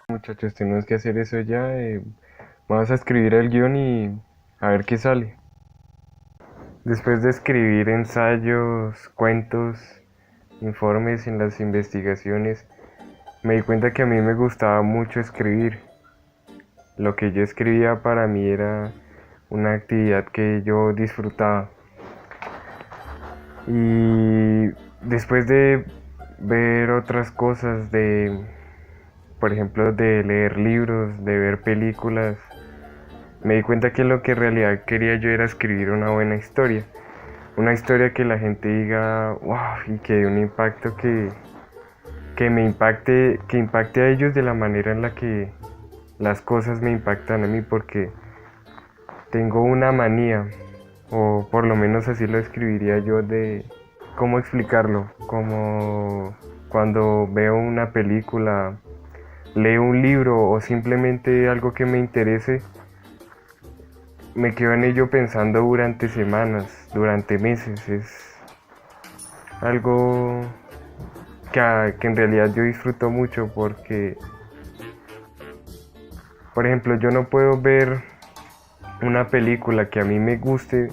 Muchachos, tenemos que hacer eso ya. Vamos a escribir el guión y a ver qué sale. Después de escribir ensayos, cuentos, informes en las investigaciones, me di cuenta que a mí me gustaba mucho escribir. Lo que yo escribía para mí era una actividad que yo disfrutaba. Y después de ver otras cosas, por ejemplo, de leer libros, de ver películas, me di cuenta que lo que en realidad quería yo era escribir una buena historia. Una historia que la gente diga, wow, y que dé un impacto que impacte a ellos de la manera en la que las cosas me impactan a mí, porque tengo una manía, o por lo menos así lo escribiría yo, de cómo explicarlo, como cuando veo una película, leo un libro o simplemente algo que me interese, me quedo en ello pensando durante semanas, durante meses. Es algo que en realidad yo disfruto mucho porque, por ejemplo, yo no puedo ver una película que a mí me guste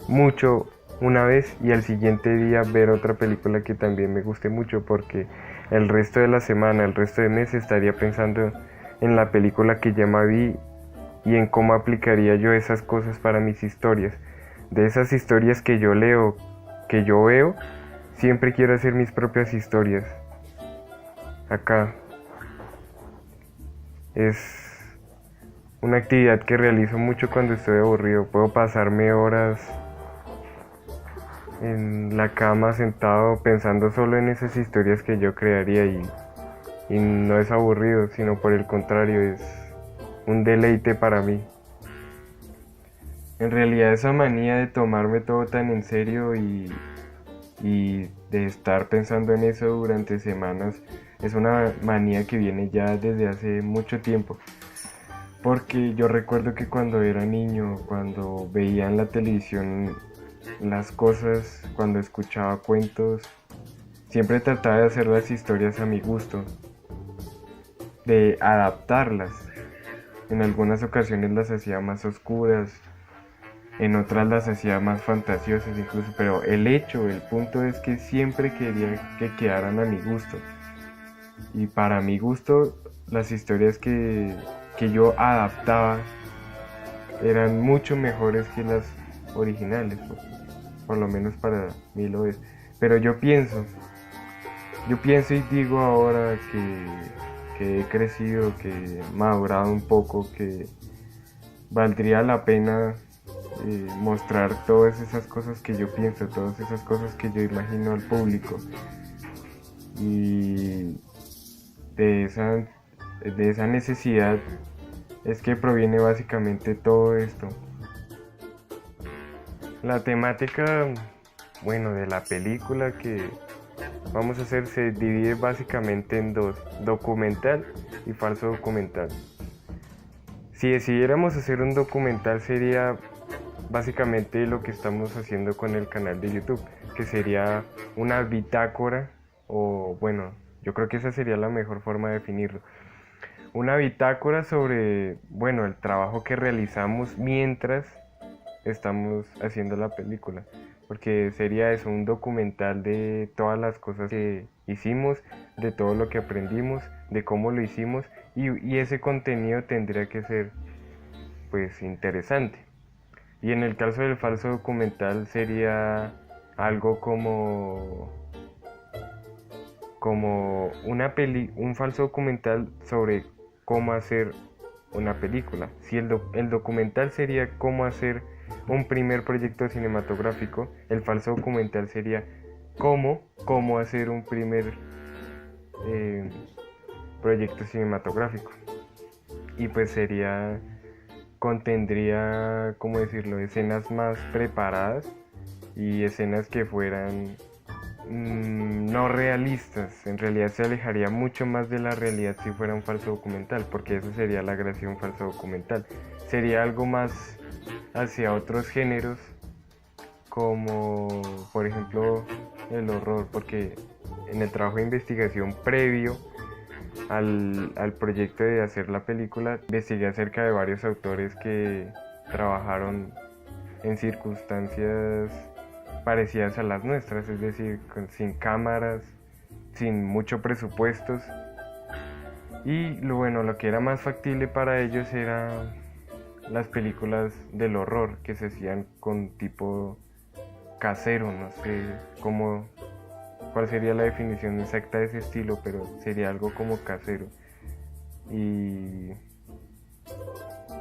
mucho una vez y al siguiente día ver otra película que también me guste mucho, porque el resto de la semana, el resto de mes estaría pensando en la película que ya me vi y en cómo aplicaría yo esas cosas para mis historias. De esas historias que yo leo, que yo veo, siempre quiero hacer mis propias historias. Acá es una actividad que realizo mucho cuando estoy aburrido. Puedo pasarme horas en la cama sentado pensando solo en esas historias que yo crearía, y no es aburrido, sino por el contrario, es un deleite para mí. En realidad esa manía de tomarme todo tan en serio y de estar pensando en eso durante semanas es una manía que viene ya desde hace mucho tiempo. Porque yo recuerdo que cuando era niño, cuando veía en la televisión las cosas, cuando escuchaba cuentos, siempre trataba de hacer las historias a mi gusto, de adaptarlas. En algunas ocasiones las hacía más oscuras, en otras las hacía más fantasiosas incluso, pero el punto es que siempre quería que quedaran a mi gusto. Y para mi gusto, las historias que yo adaptaba eran mucho mejores que las originales, por lo menos para mí lo es. Pero yo pienso y digo ahora que he crecido, que he madurado un poco, que valdría la pena mostrar todas esas cosas que yo pienso, todas esas cosas que yo imagino al público. Y de esa, de esa necesidad es que proviene básicamente todo esto. La temática, bueno, de la película que vamos a hacer se divide básicamente en dos: documental y falso documental. Si decidiéramos hacer un documental, sería básicamente lo que estamos haciendo con el canal de YouTube, que sería una bitácora, o bueno, yo creo que esa sería la mejor forma de definirlo. Una bitácora sobre, bueno, el trabajo que realizamos mientras estamos haciendo la película, porque sería eso, un documental de todas las cosas que hicimos, de todo lo que aprendimos, de cómo lo hicimos, y ese contenido tendría que ser pues interesante. Y en el caso del falso documental sería algo como un falso documental sobre cómo hacer una película. Si el documental sería cómo hacer un primer proyecto cinematográfico, el falso documental sería cómo hacer un primer eh, proyecto cinematográfico. Y pues contendría, ¿cómo decirlo?, escenas más preparadas y escenas que fueran no realistas. En realidad se alejaría mucho más de la realidad si fuera un falso documental, porque eso sería la gracia de un falso documental. Sería algo más hacia otros géneros, como por ejemplo el horror, porque en el trabajo de investigación previo al proyecto de hacer la película, investigué acerca de varios autores que trabajaron en circunstancias parecidas a las nuestras, es decir, sin cámaras, sin mucho presupuestos. Y lo que era más factible para ellos eran las películas del horror que se hacían con tipo casero, no sé cuál sería la definición exacta de ese estilo, pero sería algo como casero. Y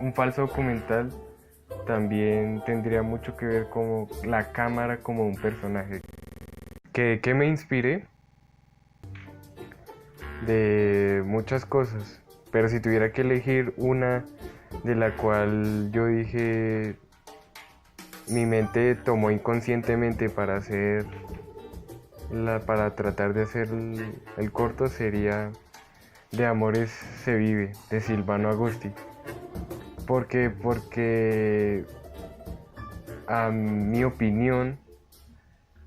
un falso documental también tendría mucho que ver como la cámara como un personaje. ¿Qué me inspiré? De muchas cosas, pero si tuviera que elegir una de la cual yo dije mi mente tomó inconscientemente para tratar de hacer el corto, sería De Amores se vive, de Silvano Agosti. Porque a mi opinión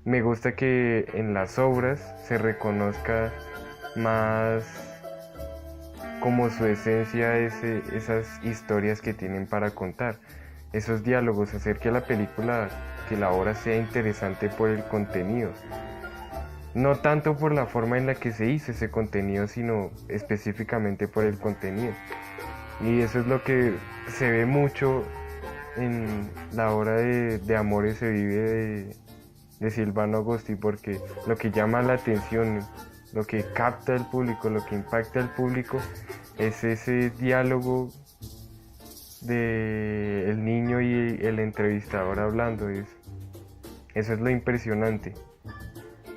me gusta que en las obras se reconozca más como su esencia, esas historias que tienen para contar, esos diálogos, hacer que la película, que la obra sea interesante por el contenido, no tanto por la forma en la que se hizo ese contenido, sino específicamente por el contenido. Y eso es lo que se ve mucho en la obra de Amores se vive de Silvano Agosti, porque lo que llama la atención, lo que capta al público, lo que impacta al público, es ese diálogo de el niño y el entrevistador hablando. Eso es lo impresionante.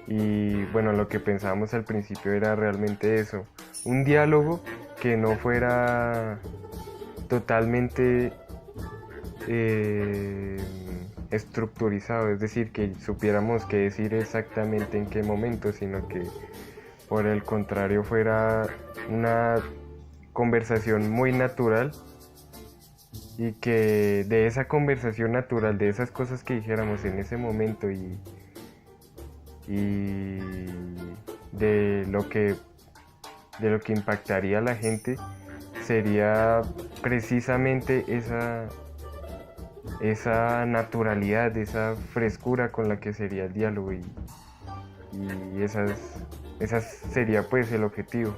Y bueno, lo que pensábamos al principio era realmente eso, un diálogo que no fuera totalmente estructurizado, es decir, que supiéramos qué decir exactamente en qué momento, sino que por el contrario fuera una conversación muy natural, y que de esa conversación natural, de esas cosas que dijéramos en ese momento y de lo que impactaría a la gente, sería precisamente esa naturalidad, esa frescura con la que sería el diálogo, y esas sería pues el objetivo.